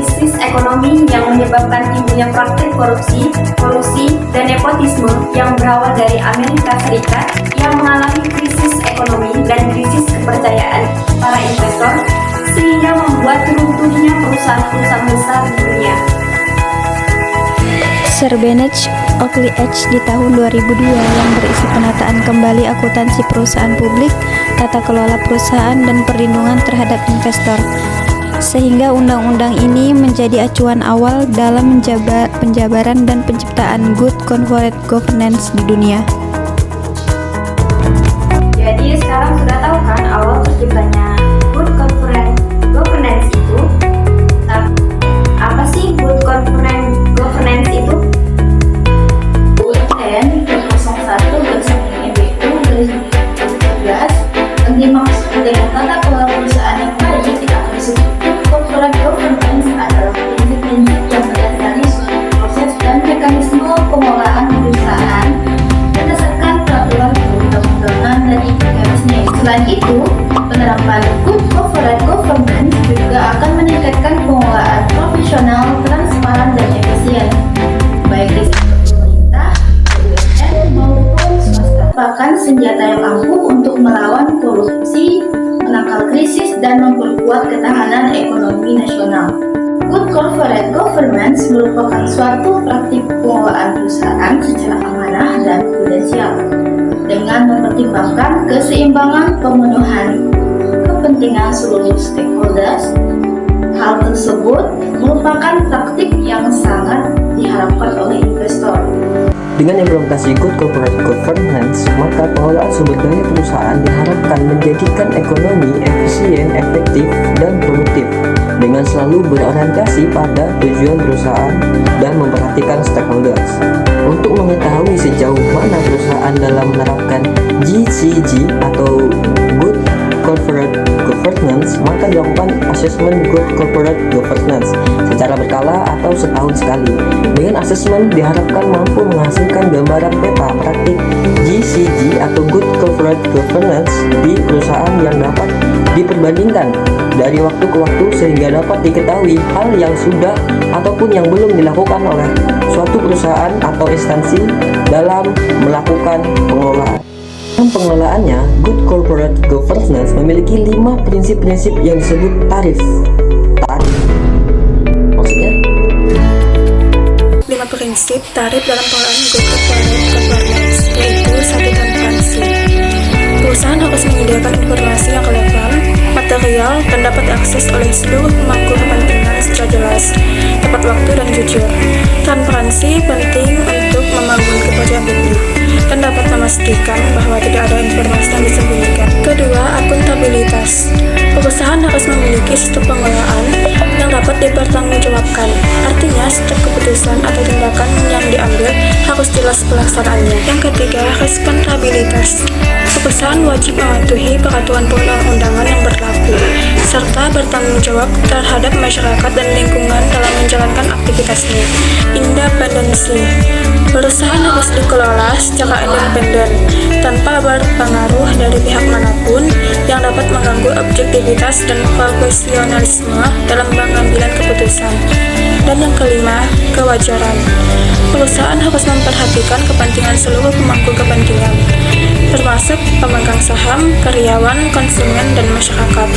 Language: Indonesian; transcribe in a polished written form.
krisis ekonomi yang menyebabkan timbulnya praktik korupsi, kolusi, dan nepotisme yang berawal dari Amerika Serikat yang mengalami krisis ekonomi dan krisis kepercayaan para investor, sehingga membuat runtuhnya perusahaan-perusahaan besar di dunia. Sir Bernard Oakley Edge di tahun 2002 yang berisi penataan kembali akuntansi perusahaan publik, tata kelola perusahaan, dan perlindungan terhadap investor, sehingga undang-undang ini menjadi acuan awal dalam penjabaran dan penciptaan good corporate governance di dunia. Jadi sekarang sudah tahu kan awal terciptanya good corporate governance itu? Apa sih good corporate governance itu? UN 01/EBU/2011 yang dimaksud dengan tata kelola perusahaan yang baik atau disebut corporate governance adalah prinsip-prinsip yang mendasari suatu proses dan mekanisme pengelolaan perusahaan berdasarkan peraturan perundang-undangan dan implikasinya. Selain itu, penerapan good corporate governance juga akan meningkatkan pengelolaan profesional, transparan, dan efisien, baik di sektor pemerintah, BUMN, maupun swasta. Merupakan senjata yang ampuh untuk melawan korupsi, menangkal krisis, dan memperkuat ketahanan ekonomi nasional. Good corporate governance merupakan suatu praktik pengelolaan perusahaan secara amanah dan prudensial, dengan mempertimbangkan keseimbangan pemenuhan kepentingan seluruh stakeholders. Hal tersebut merupakan praktik yang sangat diharapkan oleh investor. Dengan implementasi good corporate governance, maka pengelolaan sumber daya perusahaan diharapkan menjadikan ekonomi efisien, efektif, dan produktif, dengan selalu berorientasi pada tujuan perusahaan dan memperhatikan stakeholders. Untuk mengetahui sejauh mana perusahaan dalam menerapkan GCG atau Good Corporate Governance, maka dilakukan asesmen Good Corporate Governance secara berkala atau setahun sekali. Dengan asesmen diharapkan mampu menghasilkan gambaran peta praktik GCG atau Good Corporate Governance di perusahaan yang dapat diperbandingkan dari waktu ke waktu, sehingga dapat diketahui hal yang sudah ataupun yang belum dilakukan oleh suatu perusahaan atau instansi dalam melakukan pengelolaan. Dalam pengelolaannya, Good Corporate Governance memiliki 5 prinsip-prinsip yang disebut tarif. Maksudnya? 5 prinsip tarif dalam pengelolaan Good Corporate Governance, yaitu 1. Transparansi. Perusahaan harus menyediakan informasi yang relevan, material, dan dapat diakses oleh seluruh pemangku kepentingan secara jelas, tepat waktu, dan jujur. Transparansi penting untuk membangun kepercayaan publik dan dapat memastikan bahwa tidak ada informasi yang disembunyikan. Kedua, akuntabilitas. Perusahaan harus memiliki sistem pengelolaan yang dapat dipertanggungjawabkan. Artinya, setiap keputusan atau tindakan yang diambil harus jelas pelaksanaannya. Yang ketiga, responsabilitas. Perusahaan wajib mematuhi peraturan perundang-undangan yang berlaku, serta bertanggung jawab terhadap masyarakat dan lingkungan dalam menjalankan aktivitasnya. Independensi. Perusahaan harus dikelola secara independen, tanpa berpengaruh dari pihak manapun yang dapat mengganggu objektivitas dan profesionalisme dalam pengambilan keputusan. Dan yang kelima, kewajaran. Perusahaan harus memperhatikan kepentingan seluruh pemangku kepentingan, termasuk pemegang saham, karyawan, konsumen, dan masyarakat.